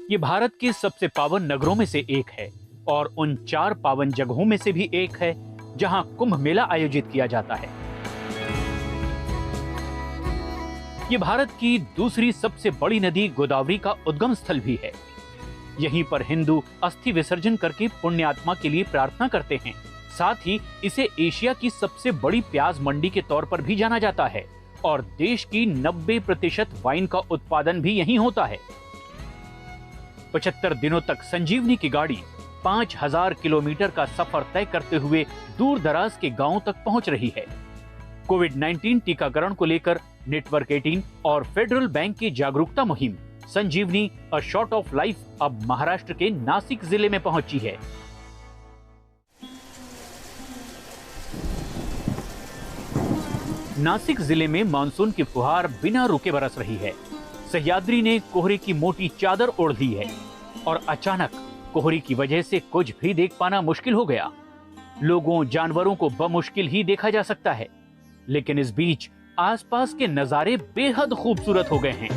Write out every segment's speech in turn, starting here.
ये भारत के सबसे पावन नगरों में से एक है और उन 4 पावन जगहों में से भी एक है जहां कुंभ मेला आयोजित किया जाता है। ये भारत की दूसरी सबसे बड़ी नदी गोदावरी का उद्गम स्थल भी है। यहीं पर हिंदू अस्थि विसर्जन करके पुण्यात्मा के लिए प्रार्थना करते हैं। साथ ही इसे एशिया की सबसे बड़ी प्याज मंडी के तौर पर भी जाना जाता है और देश की 90% वाइन का उत्पादन भी यहीं होता है। 75 दिनों तक संजीवनी की गाड़ी 5000 किलोमीटर का सफर तय करते हुए दूर दराज के गांवों तक पहुंच रही है। कोविड-19 टीकाकरण को लेकर नेटवर्क 18 और फेडरल बैंक की जागरूकता मुहिम संजीवनी अ शॉट ऑफ लाइफ अब महाराष्ट्र के नासिक जिले में पहुंची है। नासिक जिले में मानसून की फुहार बिना रुके बरस रही है। सह्याद्री ने कोहरे की मोटी चादर ओढ़ ली है और अचानक कोहरे की वजह से कुछ भी देख पाना मुश्किल हो गया। लोगों जानवरों को बमुश्किल ही देखा जा सकता है, लेकिन इस बीच आसपास के नजारे बेहद खूबसूरत हो गए हैं।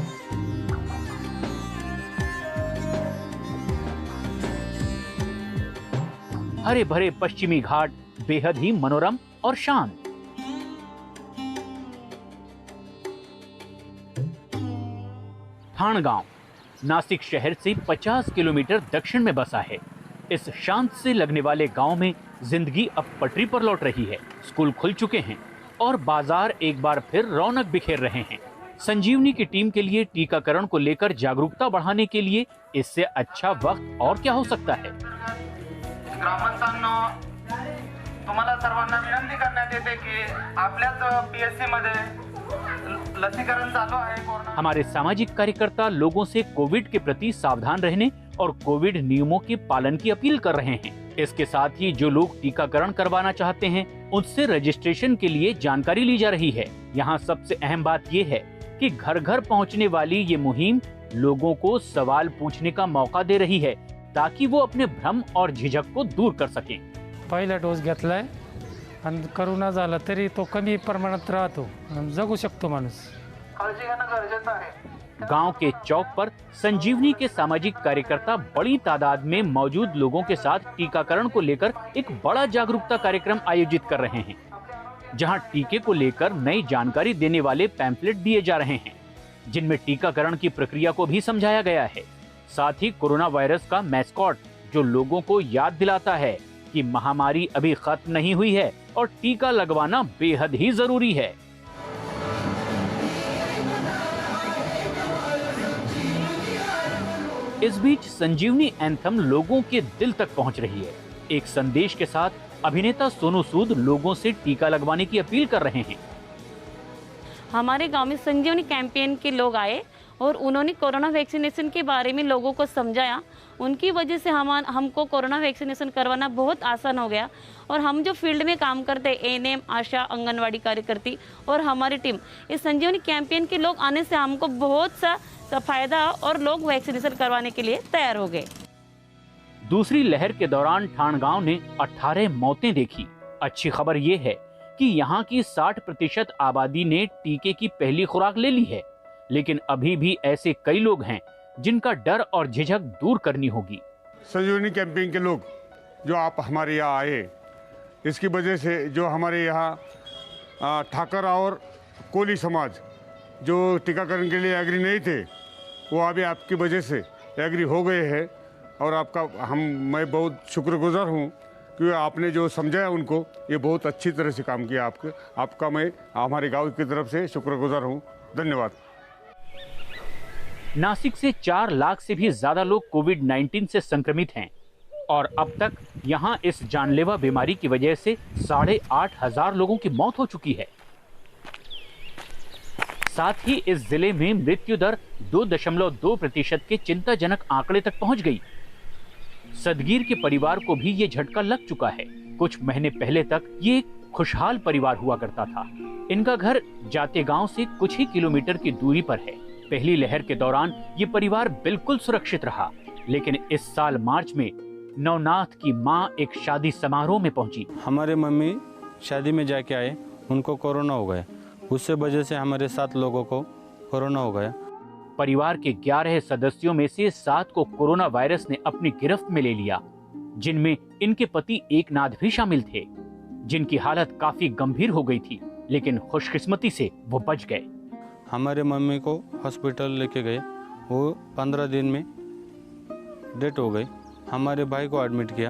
हरे भरे पश्चिमी घाट बेहद ही मनोरम और शांत। थाणगांव नासिक शहर से 50 किलोमीटर दक्षिण में बसा है। इस शांत से लगने वाले गांव में जिंदगी अब पटरी पर लौट रही है। स्कूल खुल चुके हैं और बाजार एक बार फिर रौनक बिखेर रहे हैं। संजीवनी की टीम के लिए टीकाकरण को लेकर जागरूकता बढ़ाने के लिए इससे अच्छा वक्त और क्या हो सकता है। ग्रामस्थांनो, तुम्हाला सर्वांना विनंती करण्यात येते की आपल्याच पीएससी मध्ये लसीकरण चालू आहे। हमारे सामाजिक कार्यकर्ता लोगों से कोविड के प्रति सावधान रहने और कोविड नियमों के पालन की अपील कर रहे हैं। इसके साथ ही जो लोग टीकाकरण करवाना चाहते हैं उनसे रजिस्ट्रेशन के लिए जानकारी ली जा रही है। यहाँ सबसे अहम बात ये है कि घर घर पहुँचने वाली ये मुहिम लोगों को सवाल पूछने का मौका दे रही है ताकि वो अपने भ्रम और झिझक को दूर कर सकें। पहिला डोस घेतलाय आणि करोना झाला तरी तो कमी प्रमाणात राहतो, जगू शकतो माणूस। काळजी घेणं गरजेचं आहे। गांव के चौक पर संजीवनी के सामाजिक कार्यकर्ता बड़ी तादाद में मौजूद लोगों के साथ टीकाकरण को लेकर एक बड़ा जागरूकता कार्यक्रम आयोजित कर रहे हैं, जहां टीके को लेकर नई जानकारी देने वाले पैम्फलेट दिए जा रहे हैं, जिनमें टीकाकरण की प्रक्रिया को भी समझाया गया है। साथ ही कोरोना वायरस का मैस्कॉट जो लोगों को याद दिलाता है कि महामारी अभी खत्म नहीं हुई है और टीका लगवाना बेहद ही जरूरी है। इस बीच संजीवनी एंथम लोगों के दिल तक पहुंच रही है। एक संदेश के साथ अभिनेता सोनू सूद लोगों से टीका लगवाने की अपील कर रहे हैं। हमारे गांव में संजीवनी कैंपेन के लोग आए और उन्होंने कोरोना वैक्सीनेशन के बारे में लोगों को समझाया। उनकी वजह से हमको कोरोना वैक्सीनेशन करवाना बहुत आसान हो गया और हम जो फील्ड में काम करते हैं एएनएम, आशा, आंगनवाड़ी कार्यकर्ती और हमारी टीम, इस संजीवनी कैंपेन के लोग आने से हमको बहुत सा फायदा और लोग वैक्सीनेशन करवाने के लिए तैयार हो गए। दूसरी लहर के दौरान ठाणगांव ने 18 मौतें देखी। अच्छी खबर ये है कि यहाँ की 60% आबादी ने टीके की पहली खुराक ले ली है, लेकिन अभी भी ऐसे कई लोग हैं जिनका डर और झिझक दूर करनी होगी। संजीवनी कैंपेन के लोग जो आप हमारे यहाँ आए, इसकी वजह से जो हमारे यहाँ ठाकर और कोली समाज जो टीकाकरण के लिए एग्री नहीं थे, वो अभी आपकी वजह से एग्री हो गए हैं और मैं बहुत शुक्रगुजार हूँ कि आपने जो समझाया उनको, ये बहुत अच्छी तरह से काम किया। आपका मैं हमारे गांव की तरफ से शुक्रगुजार हूँ। धन्यवाद। नासिक से 4 लाख से भी ज्यादा लोग कोविड-19 से संक्रमित हैं और अब तक यहां इस जानलेवा बीमारी की वजह से 8,500 लोगों की मौत हो चुकी है। साथ ही इस जिले में मृत्यु दर 2.2% के चिंताजनक आंकड़े तक पहुंच गई। सदगीर के परिवार को भी ये झटका लग चुका है। कुछ महीने पहले तक ये एक खुशहाल परिवार हुआ करता था। इनका घर जाते गांव से कुछ ही किलोमीटर की दूरी पर है। पहली लहर के दौरान ये परिवार बिल्कुल सुरक्षित रहा, लेकिन इस साल मार्च में नवनाथ की मां एक शादी समारोह में पहुंची। हमारे मम्मी शादी में जाके आए, उनको कोरोना हो गया। उससे वजह से हमारे 7 लोगों को कोरोना हो गया। परिवार के 11 सदस्यों में से 7 को कोरोना वायरस ने अपनी गिरफ्त में ले लिया, जिनमें इनके पति एकनाथ भी शामिल थे, जिनकी हालत काफी गंभीर हो गई थी, लेकिन खुशकिस्मती से वो बच गए। हमारे मम्मी को हॉस्पिटल लेके गए, वो 15 दिन में डेथ हो गई। हमारे भाई को एडमिट किया,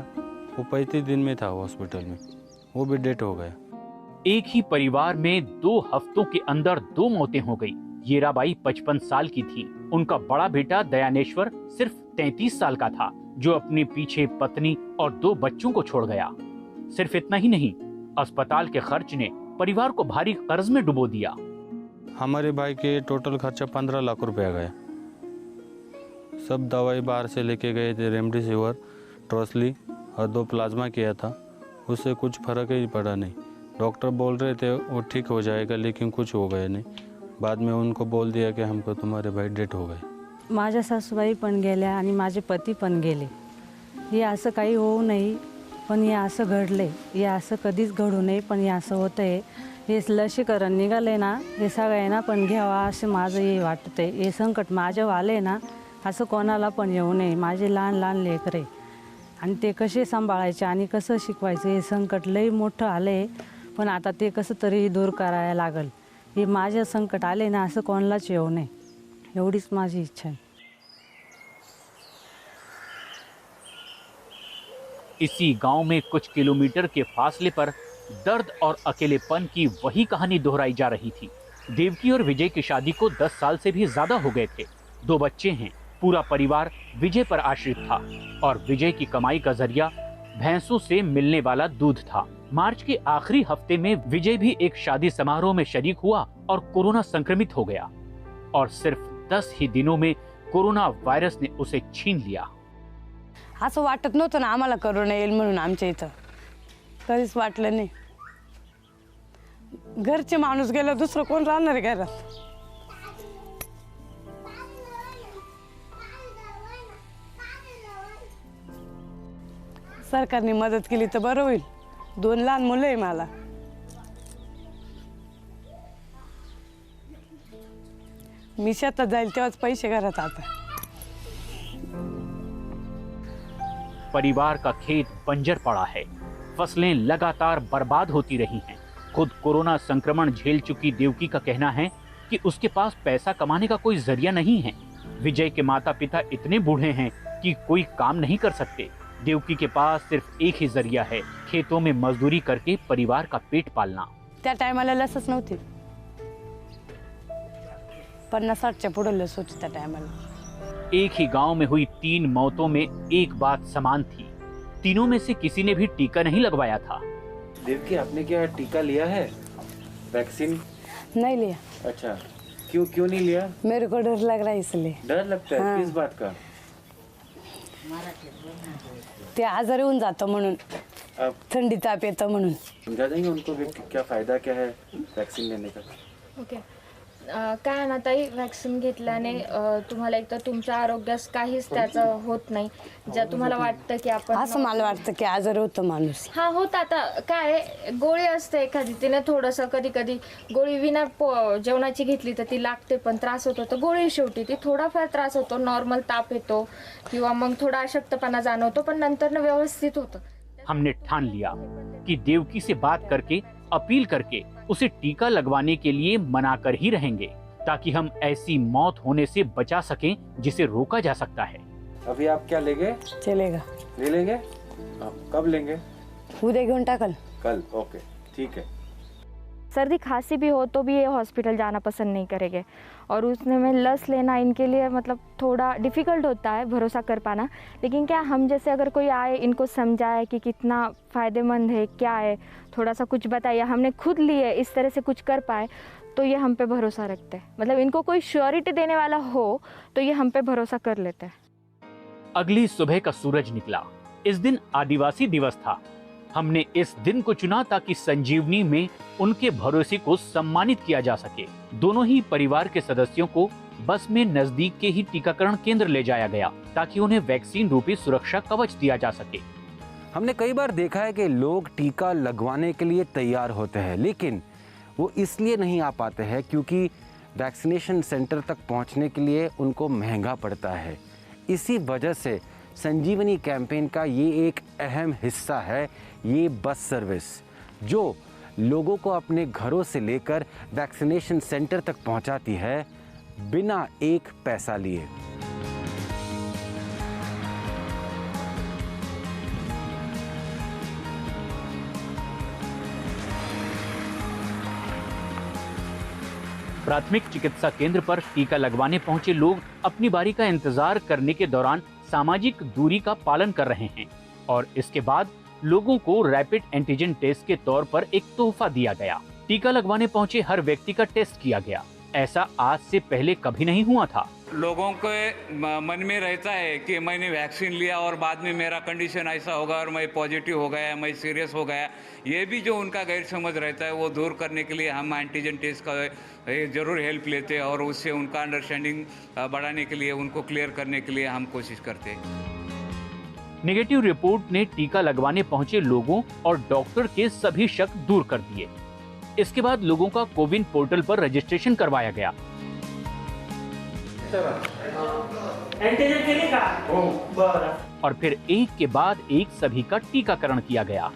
वो 35 दिन में था हॉस्पिटल में, वो भी डेथ हो गया। एक ही परिवार में 2 हफ्तों के अंदर 2 मौतें हो गई। येराबाई 55 साल की थी। उनका बड़ा बेटा दयानेश्वर सिर्फ 33 साल का था, जो अपने पीछे पत्नी और 2 बच्चों को छोड़ गया। सिर्फ इतना ही नहीं, अस्पताल के खर्च ने परिवार को भारी कर्ज में डुबो दिया। हमारे भाई के टोटल खर्चा 15 लाख रुपया गया। सब दवाई बाहर से लेके गए थे, रेमडेसिविर, ट्रोसली और 2 प्लाज्मा किया था, उससे कुछ फर्क ही पड़ा नहीं। डॉक्टर बोल रहे थे वो ठीक हो जाएगा, लेकिन कुछ हो गया नहीं। बाद में उनको बोल दिया कि हमको तुम्हारे भाई डेथ हो गए। माझ्या सासूबाई पण गेल्या आणि माझे पती पण गेले। हे असं काही होऊ नये, पण हे असं घडले, हे असं कधीच घडू नये, पण हे असं होतं आहे। हे लसीकरण निघाले ना, हे सगळ्यांना पण घ्यावा असं माझं हे वाटतंय। हे संकट माझ्यावर आले ना, असं कोणाला पण येऊ नये। माझे लहान लहान लेकरे आणि ते कसे सांभाळायचे आणि कसं शिकवायचं, हे संकट लई मोठं आले, पण आता ते कसं तरी दूर करायला लागल। हे माझे संकट आले ना, असं कोणालाच येऊ नये, एवढीच माझी इच्छा आहे। इसी गांव में कुछ किलोमीटर के फासले पर दर्द और अकेलेपन की वही कहानी दोहराई जा रही थी। देवकी और विजय की शादी को 10 साल से भी ज्यादा हो गए थे। 2 बच्चे हैं। पूरा परिवार विजय पर आश्रित था और विजय की कमाई का जरिया भैंसों से मिलने वाला दूध था। मार्च के आखिरी हफ्ते में विजय भी एक शादी समारोह में शरीक हुआ और कोरोना संक्रमित हो गया, और सिर्फ 10 ही दिनों में कोरोना वायरस ने उसे छीन लिया। असं वाटत नव्हतं ना आम्हाला करोना येईल म्हणून, आमच्या इथं कधीच वाटलं नाही। घरचे माणूस गेलं, दुसरं कोण राहणार आहे घरात? सरकारने मदत केली तर बरं होईल। 2 लहान मुलं आहे मला। मी शेतात जाईल तेव्हाच पैसे घरात आता। परिवार का खेत बंजर पड़ा है। फसलें लगातार बर्बाद होती रही हैं। खुद कोरोना संक्रमण झेल चुकी देवकी का कहना है कि उसके पास पैसा कमाने का कोई जरिया नहीं है। विजय के माता पिता इतने बूढ़े हैं कि कोई काम नहीं कर सकते। देवकी के पास सिर्फ एक ही जरिया है, खेतों में मजदूरी करके परिवार का पेट पालना। त्या टायमाला लसच नव्हती, 50-60च्या पुढे लस होती त्या टायमाला। एक ही गांव में हुई 3 मौतों में एक बात समान थी, तीनों में से किसी ने भी टीका नहीं लगवाया था। देवकी, आपने क्या टीका लिया है? वैक्सीन नहीं लिया। अच्छा, क्यों नहीं लिया? मेरे को डर लग रहा है इसलिए। डर लगता है? हाँ। किस बात का? ते आजारी होऊन जातं म्हणून, आप थंडी ताप येतं म्हणून। समझा देंगे उनको भी क्या फायदा क्या है वैक्सीन लेने का? ओके, काय ना ताई, वॅक्सिन घेतल्याने तुम्हाला एक तर तुमच्या आरोग्यास काहीच त्याचं होत नाही। ज्या तुम्हाला वाटतं की आपण असं मला वाटतं की आजारी होतं माणूस। हा होत, आता काय गोळी असते एखादी, तिने थोडंसं कधी कधी गोळी विना जेवणाची घेतली तर ती लागते, पण त्रास होतो तर गोळी शेवटी ती थोडाफार त्रास होतो, नॉर्मल ताप येतो किंवा मग थोडा अशक्तपणा जाणवतो, पण नंतर व्यवस्थित होतं। हमने ठान लिया कि देवकी से बात करके, अपील करके उसे टीका लगवाने के लिए मनाकर ही रहेंगे, ताकि हम ऐसी मौत होने से बचा सकें जिसे रोका जा सकता है। अभी आप क्या लेंगे? चलेगा, ले लेंगे। आप कब लेंगे? उद्या घेऊन टाकल। कल? ओके, ठीक है। सर्दी खांसी भी हो तो भी ये हॉस्पिटल जाना पसंद नहीं करेंगे, और उसमें में लस लेना इनके लिए मतलब थोड़ा डिफ़िकल्ट होता है भरोसा कर पाना। लेकिन क्या हम जैसे अगर कोई आए, इनको समझाए कि कितना फ़ायदेमंद है, क्या है, थोड़ा सा कुछ बताइए, हमने खुद लिए इस तरह से कुछ कर पाए, तो ये हम पे भरोसा रखते हैं। मतलब इनको कोई श्योरिटी देने वाला हो तो ये हम पे भरोसा कर लेते हैं। अगली सुबह का सूरज निकला। इस दिन आदिवासी दिवस था। हमने इस दिन को चुना ताकि संजीवनी में उनके भरोसे को सम्मानित किया जा सके। दोनों ही परिवार के सदस्यों को बस में नजदीक के ही टीकाकरण केंद्र ले जाया गया, ताकि उन्हें वैक्सीन रूपी सुरक्षा कवच दिया जा सके। हमने कई बार देखा है कि लोग टीका लगवाने के लिए तैयार होते हैं, लेकिन वो इसलिए नहीं आ पाते हैं क्योंकि वैक्सीनेशन सेंटर तक पहुंचने के लिए उनको महंगा पड़ता है। इसी वजह से संजीवनी कैंपेन का ये एक अहम हिस्सा है ये बस सर्विस, जो लोगों को अपने घरों से लेकर वैक्सीनेशन सेंटर तक पहुंचाती है बिना एक पैसा लिए। प्राथमिक चिकित्सा केंद्र पर टीका लगवाने पहुंचे लोग अपनी बारी का इंतजार करने के दौरान सामाजिक दूरी का पालन कर रहे हैं और इसके बाद लोगों को रैपिड एंटीजन टेस्ट के तौर पर एक तोहफा दिया गया। टीका लगवाने पहुंचे हर व्यक्ति का टेस्ट किया गया। ऐसा आज से पहले कभी नहीं हुआ था। लोगों के मन में रहता है कि मैंने वैक्सीन लिया और बाद में मेरा कंडीशन ऐसा होगा और मैं पॉजिटिव हो गया, मैं सीरियस हो गया। ये भी जो उनका गैर समझ रहता है वो दूर करने के लिए हम एंटीजन टेस्ट का ज़रूर हेल्प लेते हैं और उससे उनका अंडरस्टैंडिंग बढ़ाने के लिए, उनको क्लियर करने के लिए हम कोशिश करते हैं। नेगेटिव रिपोर्ट ने टीका लगवाने पहुंचे लोगों और डॉक्टर के सभी शक दूर कर दिए। इसके बाद लोगों का कोविन पोर्टल पर रजिस्ट्रेशन करवाया गया। और फिर एक के बाद एक सभी का टीकाकरण किया गया।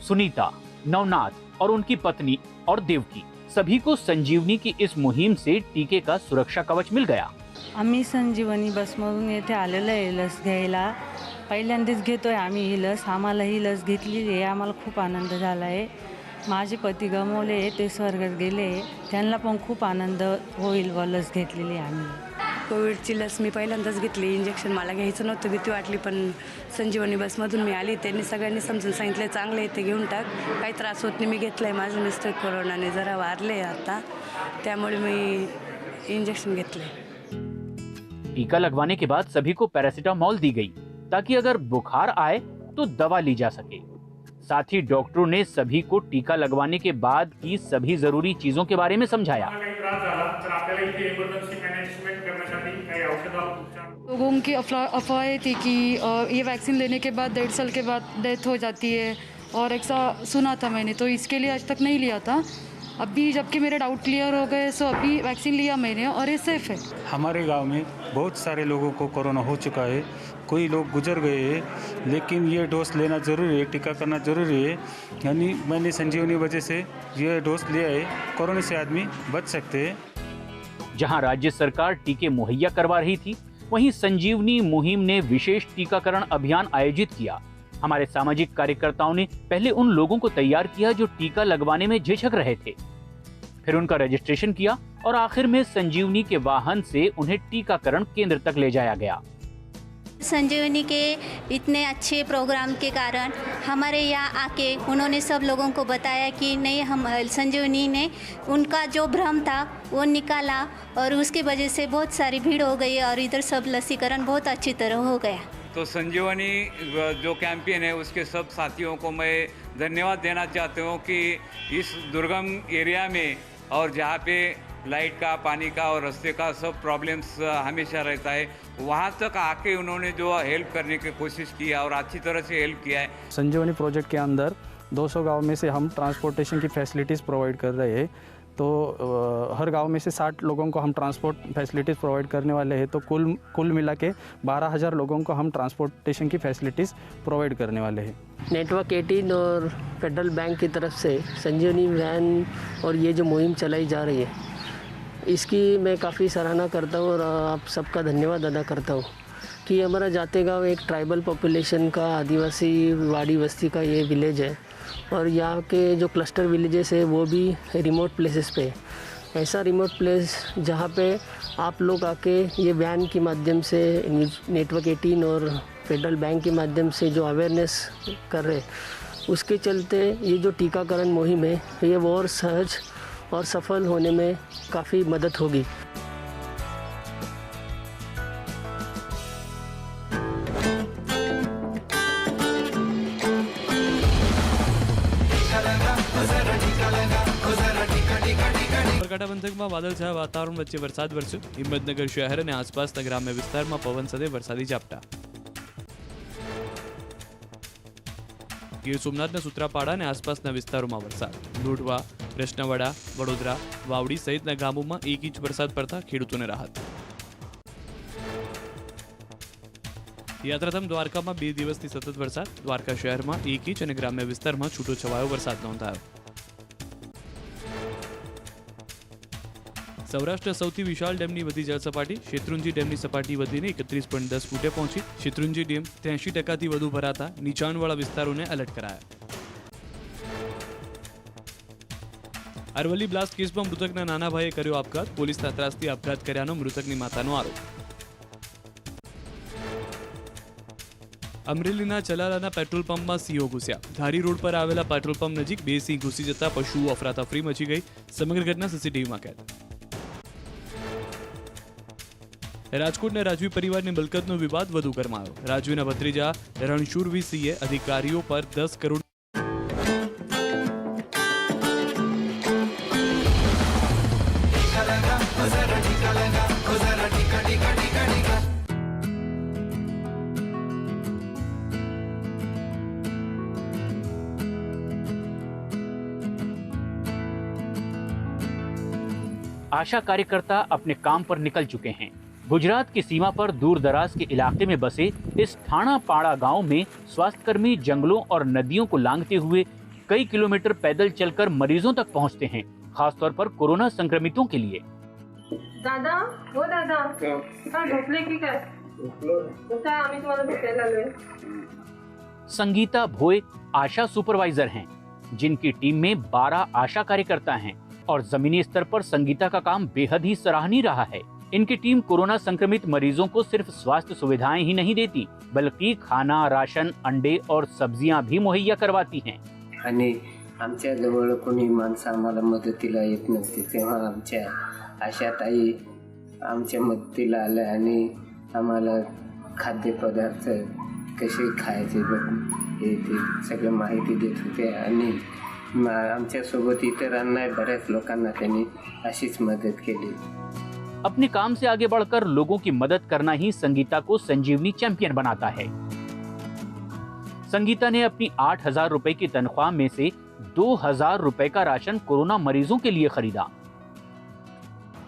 सुनीता, नवनाथ और उनकी पत्नी और देवकी सभी को संजीवनी की इस मुहिम से टीके का सुरक्षा कवच मिल गया। आम्ही संजीवनी बसमधून येथे आलेलो आहे लस घ्यायला। पहिल्यांदाच घेतोय आम्ही ही लस। आम्हाला ही लस घेतलेली आहे, आम्हाला खूप आनंद झाला आहे। माझे पती गमावले, ते स्वर्गात गेले, त्यांना पण खूप आनंद होईल व लस घेतलेली आम्ही। कोविडची लस मी पहिल्यांदाच घेतली। इंजेक्शन मला घ्यायचं नव्हतं, भीती वाटली, पण संजीवनी बसमधून मी आली। त्यांनी सगळ्यांनी समजून सांगितलं चांगलं आहे ते घेऊन टाक, काही त्रास होत नाही। मी घेतलं आहे, माझं मिस्टर कोरोनाने जरा वारले आता, त्यामुळे मी इंजेक्शन घेतले। टीका लगवाने के बाद सभी को पैरासीटामोल दी गई ताकि अगर बुखार आए तो दवा ली जा सके। साथ ही डॉक्टरों ने सभी को टीका लगवाने के बाद की सभी जरूरी चीजों के बारे में समझाया। लोगों की अफवाहें थी कि ये वैक्सीन लेने के बाद 1.5 साल के बाद डेथ हो जाती है और ऐसा सुना था मैंने, तो इसके लिए आज तक नहीं लिया था। अभी जबकि मेरे डाउट क्लियर हो गए सो अभी वैक्सीन लिया मैंने और ये सेफ है। हमारे गांव में बहुत सारे लोगों को कोरोना हो चुका है, कोई लोग गुजर गए हैं, लेकिन ये डोज लेना ज़रूरी है, टीका करना ज़रूरी है। यानी मैंने संजीवनी वजह से ये डोज लिया है, कोरोना से आदमी बच सकते हैं। जहां राज्य सरकार टीके मुहैया करवा रही थी, वहीं संजीवनी मुहिम ने विशेष टीकाकरण अभियान आयोजित किया। हमारे सामाजिक कार्यकर्ताओं ने पहले उन लोगों को तैयार किया जो टीका लगवाने में झिझक रहे थे, फिर उनका रजिस्ट्रेशन किया और आखिर में संजीवनी के वाहन से उन्हें टीकाकरण केंद्र तक ले जाया गया। संजीवनी के इतने अच्छे प्रोग्राम के कारण हमारे यहाँ आके उन्होंने सब लोगों को बताया कि नहीं, हम संजीवनी ने उनका जो भ्रम था वो निकाला और उसकी वजह से बहुत सारी भीड़ हो गई और इधर सब लसीकरण बहुत अच्छी तरह हो गया। तो संजीवनी जो कैंपेन है उसके सब साथियों को मैं धन्यवाद देना चाहता हूँ कि इस दुर्गम एरिया में और जहाँ पे लाइट का, पानी का और रास्ते का सब प्रॉब्लम्स हमेशा रहता है, वहाँ तक आके उन्होंने जो हेल्प करने की कोशिश की और अच्छी तरह से हेल्प किया है। संजीवनी प्रोजेक्ट के अंदर 200 गांव में से हम ट्रांसपोर्टेशन की फैसिलिटीज़ प्रोवाइड कर रहे हैं। तो हर गांव में से 60 लोगों को हम ट्रांसपोर्ट फैसिलिटीज़ प्रोवाइड करने वाले हैं। तो कुल मिला के 12,000 लोगों को हम ट्रांसपोर्टेशन की फैसिलिटीज़ प्रोवाइड करने वाले हैं। नेटवर्क 18 और फेडरल बैंक की तरफ से संजीवनी वैन और ये जो मुहिम चलाई जा रही है, इसकी मैं काफ़ी सराहना करता हूँ और आप सबका धन्यवाद अदा करता हूँ कि हमारा जाते गाँव एक ट्राइबल पॉपुलेशन का, आदिवासी वाड़ी बस्ती का ये विलेज है और यहाँ के जो क्लस्टर विलेजेस है वो भी रिमोट प्लेसेस पे। ऐसा रिमोट प्लेस जहाँ पे आप लोग आके ये वैन के माध्यम से, नेटवर्क 18 और फेडरल बैंक के माध्यम से जो अवेयरनेस कर रहे, उसके चलते ये जो टीकाकरण मुहिम है ये और सहज और सफल होने में काफ़ी मदद होगी। બનાસકાંઠા પંથકમાં વાદળછાયા વાતાવરણ વચ્ચે વરસાદ વરસ્યો। હિંમતનગર શહેર અને આસપાસના ગ્રામ્ય વિસ્તારમાં પવન સાથે વરસાદી ઝાપટા। ગીર સોમનાથના સુત્રાપાડા અને આસપાસના વિસ્તારોમાં વરસાદ. લોઢવા, કૃષ્ણવડા, વડોદરા, વાવડી સહિતના ગામોમાં 1 ઇંચ વરસાદ પડતા ખેડૂતોને રાહત. યાત્રાધામ દ્વારકામાં 2 દિવસથી સતત વરસાદ. દ્વારકા શહેરમાં 1 ઇંચ અને ગ્રામ્ય વિસ્તારમાં છૂટો છવાયો વરસાદ નોંધાયો. સૌરાષ્ટ્ર સૌથી વિશાળ ડેમની વધી જળ સપાટી. શેત્રુંજી ડેમની સપાટી વધીને 31.10 ફૂટે પહોંચી. શેત્રુંજી ડેમ 83% વધુ ભરાતા નીચાણવાળા વિસ્તારોને એલર્ટ કરાયા. અરવલ્લી બ્લાસ્ટ કેસમાં મૃતકના નાના ભાઈએ કર્યો આપઘાત. પોલીસના ત્રાસથી આપઘાત કર્યાનો મૃતકની માતાનો આરોપ. અમરેલીના ચલાલાના પેટ્રોલ પંપમાં સિંહો ઘૂસ્યા. ધારી રોડ પર આવેલા પેટ્રોલ પંપ નજીક 2 સિંહ ઘૂસી જતા પશુઓ અફરાતફરી મચી ગઈ. સમગ્ર ઘટના સીસીટીવીમાં કેદ. રાજકોટના રાજવી પરિવારની મિલકતનો વિવાદ વધુ ગરમાયો. રાજવીના ભત્રીજા રણશૂર વીસીએ અધિકારીઓ પર 10 કરોડ आशा कार्यकर्ता अपने काम पर निकल चुके हैं. गुजरात की सीमा पर दूर दराज के इलाके में बसे इस थाना पाड़ा गांव में स्वास्थ्यकर्मी जंगलों और नदियों को लांघते हुए कई किलोमीटर पैदल चलकर मरीजों तक पहुंचते हैं, खासतौर पर कोरोना संक्रमितों के लिए. दादा, वो दादा, झोपले की काय? आम्ही तुम्हाला भेटायला आलोय. संगीता भोय आशा सुपरवाइजर हैं, जिनकी टीम में 12 आशा कार्यकर्ता हैं और जमीनी स्तर पर संगीता का काम बेहद ही सराहनीय रहा है. इनकी टीम कोरोना संक्रमित मरीजों को सिर्फ स्वास्थ्य सुविधाएं ही नहीं देती, बल्कि खाना, राशन, अंडे और सब्जियां भी मुहैया करवाती हैं. आणि आमच्या जवळ कोणी माणसं आम्हाला मदतीला येत नसते, तेव्हा आमच्या आशाताई आमच्या मदतीला आल्या आणि आम्हाला खाद्यपदार्थ कसे खायचे हे ते सगळं माहिती देत होते. आणि आमच्या सोबत इतरांना बऱ्याच लोकांना त्यांनी अशीच मदत केली. अपने काम से आगे बढ़कर लोगों की मदद करना ही संगीता को संजीवनी चैंपियन बनाता है. संगीता ने अपनी 8,000 रुपए की तनख्वाह में से 2,000 रुपए का राशन कोरोना मरीजों के लिए खरीदा.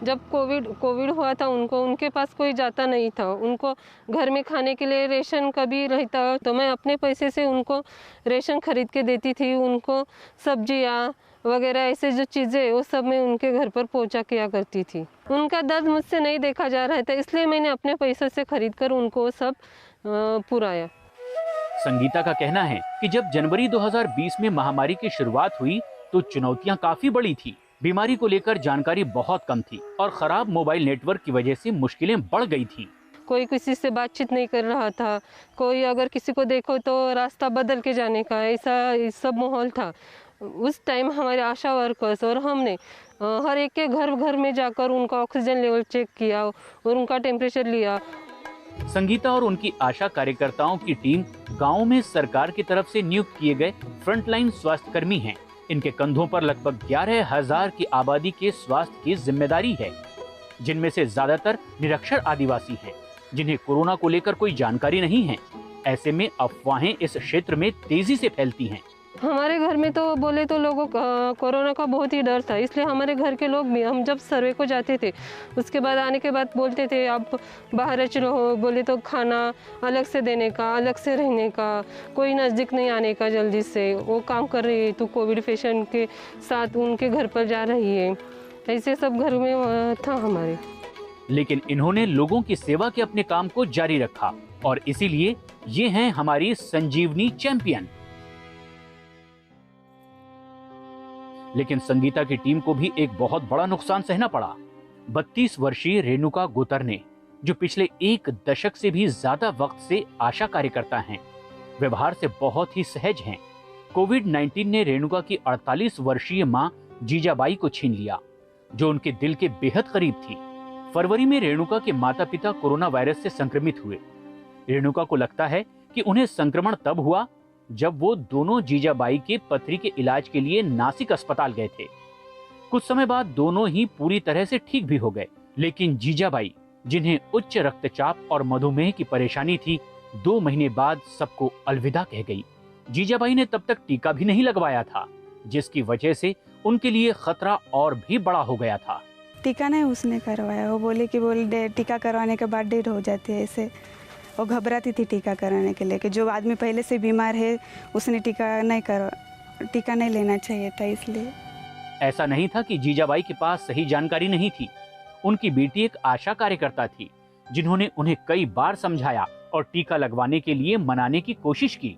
जब कोविड हुआ था उनके पास कोई जाता नहीं था. उनको घर में खाने के लिए रेशन कभी रहता तो मैं अपने पैसे से उनको रेशन खरीद के देती थी. उनको सब्जियाँ वगैरह ऐसे जो चीज़ें वो सब मैं उनके घर पर पहुंचा किया करती थी. उनका दर्द मुझसे नहीं देखा जा रहा था, इसलिए मैंने अपने पैसों से खरीद कर उनको सब पुराया. संगीता का कहना है कि जब जनवरी 2020 में महामारी की शुरुआत हुई तो चुनौतियां काफी बड़ी थी. बीमारी को लेकर जानकारी बहुत कम थी और खराब मोबाइल नेटवर्क की वजह से मुश्किलें बढ़ गई थी. कोई किसी से बातचीत नहीं कर रहा था. कोई अगर किसी को देखो तो रास्ता बदल के जाने का, ऐसा सब माहौल था. उस टाइम हमारे आशा वर्कर्स और हमने हर एक के घर में जाकर उनका ऑक्सीजन लेवल चेक किया और उनका टेम्परेचर लिया. संगीता और उनकी आशा कार्यकर्ताओं की टीम गांव में सरकार की तरफ से नियुक्त किए गए फ्रंटलाइन स्वास्थ्यकर्मी हैं. इनके कंधों पर लगभग 11,000 की आबादी के स्वास्थ्य की जिम्मेदारी है, जिनमें से ज्यादातर निरक्षर आदिवासी हैं, जिन्हें कोरोना को लेकर कोई जानकारी नहीं है. ऐसे में अफवाहें इस क्षेत्र में तेजी से फैलती हैं. हमारे घर में तो बोले तो लोगों कोरोना का बहुत ही डर था, इसलिए हमारे घर के लोग भी, हम जब सर्वे को जाते थे उसके बाद आने के बाद बोलते थे आप बाहर रहो, बोले तो खाना अलग से देने का, अलग से रहने का, कोई नज़दीक नहीं आने का, जल्दी से वो काम कर रही है तो कोविड पेशेंट के साथ उनके घर पर जा रही है. ऐसे सब घर में था हमारे. लेकिन इन्होंने लोगों की सेवा के अपने काम को जारी रखा और इसीलिए ये हैं हमारी संजीवनी चैंपियन. लेकिन संगीता की टीम को भी एक बहुत बड़ा नुकसान सहना पड़ा. 32 वर्षीय रेणुका गोतरने, जो पिछले 1 दशक से भी ज्यादा वक्त से आशा कार्यकर्ता हैं, व्यवहार से बहुत ही सहज हैं. कोविड-19 ने रेणुका की 48 वर्षीय मां जीजाबाई को छीन लिया, जो उनके दिल के बेहद करीब थी. फरवरी में रेणुका के माता पिता कोरोना वायरस से संक्रमित हुए. रेणुका को लगता है कि उन्हें संक्रमण तब हुआ जब वो दोनों जीजाबाई के पथरी के इलाज के लिए नासिक अस्पताल गए थे. कुछ समय बाद दोनों ही पूरी तरह से ठीक भी हो गए, लेकिन जीजाबाई, जिन्हें उच्च रक्तचाप और मधुमेह की परेशानी थी, 2 महीने बाद सबको अलविदा कह गई. जीजाबाई ने तब तक टीका भी नहीं लगवाया था, जिसकी वजह से उनके लिए खतरा और भी बड़ा हो गया था। टीका नहीं उसने करवाया, वो बोले कि टीका करवाने के बाद डेट हो जाती है, ऐसे वो घबराती थी टीका कराने के लिए कि जो आदमी पहले से बीमार है उसने टीका नहीं लेना चाहिए था, इसलिए। ऐसा नहीं था कि जीजाबाई के पास सही जानकारी नहीं थी। उनकी बेटी एक आशा कार्यकर्ता थी, जिन्होंने उन्हें कई बार समझाया और टीका लगवाने के लिए मनाने की कोशिश की,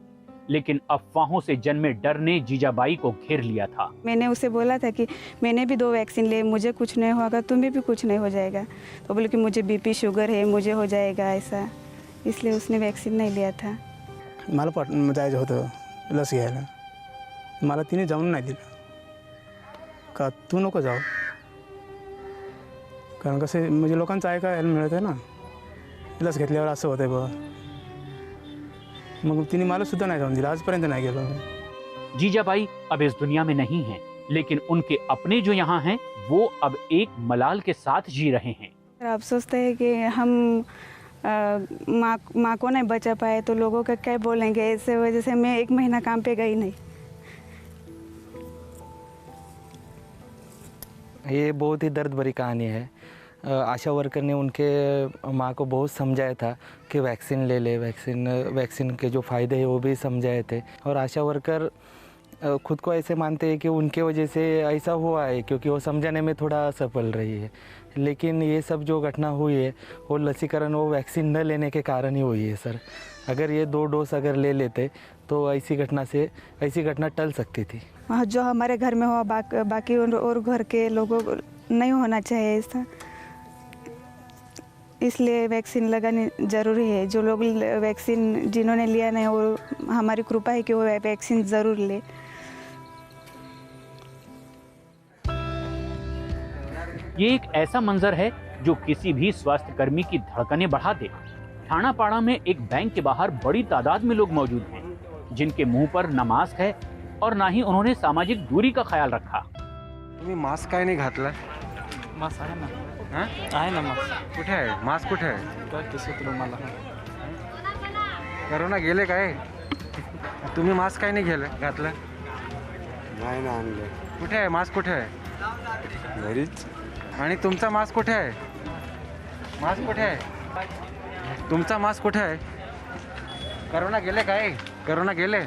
लेकिन अफवाहों से जन्मे डर ने जीजाबाई को घेर लिया था। मैंने उसे बोला था कि मैंने भी 2 वैक्सीन लिए, मुझे कुछ नहीं होगा, तुम्हें भी कुछ नहीं हो जाएगा। तो बोले कि मुझे बीपी शुगर है, मुझे हो जाएगा ऐसा, इसलिए उसने वैक्सीन नहीं लिया था। मला जायचं होतं लस घ्यायला, मला तिने जाऊन नाही दिलं का तू नको जाऊ, कारण कसं म्हणजे लोकांचं ऐकायला मिळत आहे ना, लस घेतल्यावर असं होतंय बघ, मग तिने मला सुद्धा नाही जाऊन दिलं, आजपर्यंत नाही गेलो। जीजाबाई अब इस दुनिया में नहीं हैं, लेकिन उनके अपने जो यहाँ हैं वो अब एक मलाल के साथ जी रहे हैं। अफसोस है कि हम माँ को नहीं बचा पाए तो लोगों का क्या बोलेंगे, इस वजह से मैं 1 महीना काम पे गई नहीं। ये बहुत ही दर्द भरी कहानी है। आशा वर्कर ने उनके माँ को बहुत समझाया था कि वैक्सीन ले ले, वैक्सीन के जो फ़ायदे हैं वो भी समझाए थे, और आशा वर्कर खुद को ऐसे मानते हैं कि उनके वजह से ऐसा हुआ है क्योंकि वो समझाने में थोड़ा असफल रही है। लेकिन ये सब जो घटना हुई है वो लसीकरण, वो वैक्सीन न लेने के कारण ही हुई है सर। अगर ये 2 डोज अगर ले लेते तो ऐसी घटना टल सकती थी। जो हमारे घर में हुआ बाकी और घर के लोगों को नहीं होना चाहिए ऐसा, इसलिए वैक्सीन लगानी ज़रूरी है। जो लोग वैक्सीन जिन्होंने लिया नहीं, वो हमारी कृपा है कि वो वैक्सीन ज़रूर ले। ये एक ऐसा मंजर है जो किसी भी स्वास्थ्य कर्मी की धड़कनें बढ़ा दे। थानापाड़ा में एक बैंक के बाहर बड़ी तादाद में लोग मौजूद हैं, जिनके मुंह पर न मास्क है और ना ही उन्होंने सामाजिक दूरी का ख्याल रखा। तुम्ही मास्क काय नाही घातला? मास्क आहे ना, आहे ना मास्क? कुठे आहे मास्क? कुठे आहे? मला कोरोना गेले काय? तुम्ही मास्क काय नाही घातला? नाही ना आणले। कुठे आहे मास्क? कुठे आहे? घरीच। आणि तुमचा मास्क कुठे आहे? मास्क कुठे आहे? तुमचा मास्क कुठे आहे? कोरोना गेले काय? कोरोना गेले?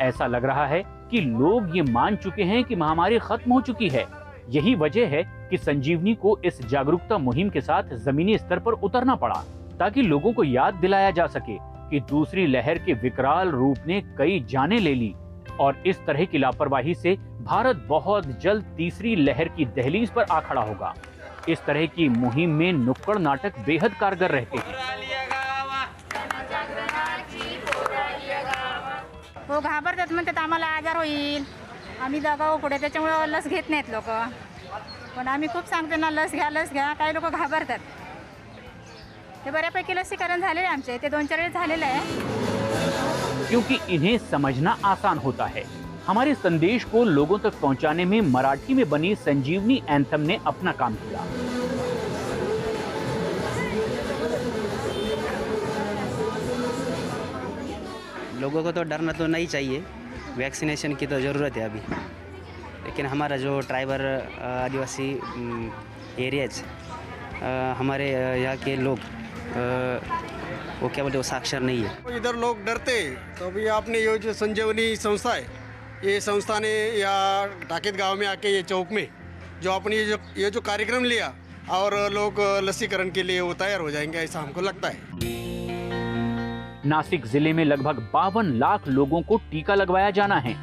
ऐसा लग रहा है कि लोग ये मान चुके हैं कि महामारी खत्म हो चुकी है। यही वजह है कि संजीवनी को इस जागरूकता मुहिम के साथ जमीनी स्तर पर उतरना पड़ा, ताकि लोगों को याद दिलाया जा सके कि दूसरी लहर के विकराल रूप ने कई जानें ले ली, और इस तरह की लापरवाही से भारत बहुत जल्द तीसरी लहर की दहलीज पर आ खड़ा होगा। इस तरह की मुहिम में नुक्कड़ नाटक बेहद कारगर रहते हैं। हो घाबरतात, म्हणतात आम्हाला आजार होईल, आम्ही दगाव पुढे, त्याच्यामुळे लस घेत नाहीत लोक। पण आम्ही खूप सांगतो ना, लस घ्या, काही लोक घाबरतात। ते बऱ्यापैकी लसीकरण झालेले आमचे, ते 2-4 वेळेस झालेलं आहे। क्योंकि इन्हें समझना आसान होता है। हमारे संदेश को लोगों तक पहुंचाने में मराठी में बनी संजीवनी एंथम ने अपना काम किया। लोगों को तो डरना तो नहीं चाहिए, वैक्सीनेशन की तो ज़रूरत है अभी, लेकिन हमारा जो ट्राइबल आदिवासी एरियाज, हमारे यहाँ के लोग वो क्या बोलते, वो साक्षर नहीं है। इधर लोग डरते, तो अभी आपने ये जो संजीवनी संस्था है, ये संस्था ने या डाकेत गांव में आके ये चौक में जो अपनी ये जो कार्यक्रम लिया, और लोग लसीकरण के लिए वो तैयार हो जाएंगे, ऐसा हमको लगता है। नासिक जिले में लगभग 52 लाख लोगों को टीका लगवाया जाना है,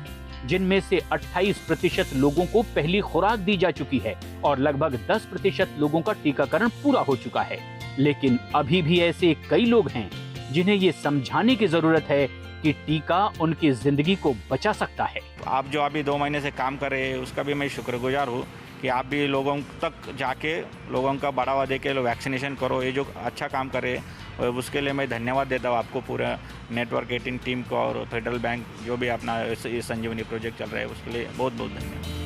जिनमें से 28% लोगों को पहली खुराक दी जा चुकी है और लगभग 10% लोगों का टीकाकरण पूरा हो चुका है। लेकिन अभी भी ऐसे कई लोग हैं जिन्हें ये समझाने की जरूरत है कि टीका उनकी जिंदगी को बचा सकता है। आप जो अभी 2 महीने से काम कर रहे हैं, उसका भी मैं शुक्रगुजार हूँ कि आप भी लोगों तक जाके लोगों का बढ़ावा देके वैक्सीनेशन करो। ये जो अच्छा काम कर रहे हैं उसके लिए मैं धन्यवाद देता हूँ आपको, पूरा नेटवर्क 18 टीम को और फेडरल बैंक जो भी अपना ये संजीवनी प्रोजेक्ट चल रहा है उसके लिए बहुत बहुत धन्यवाद।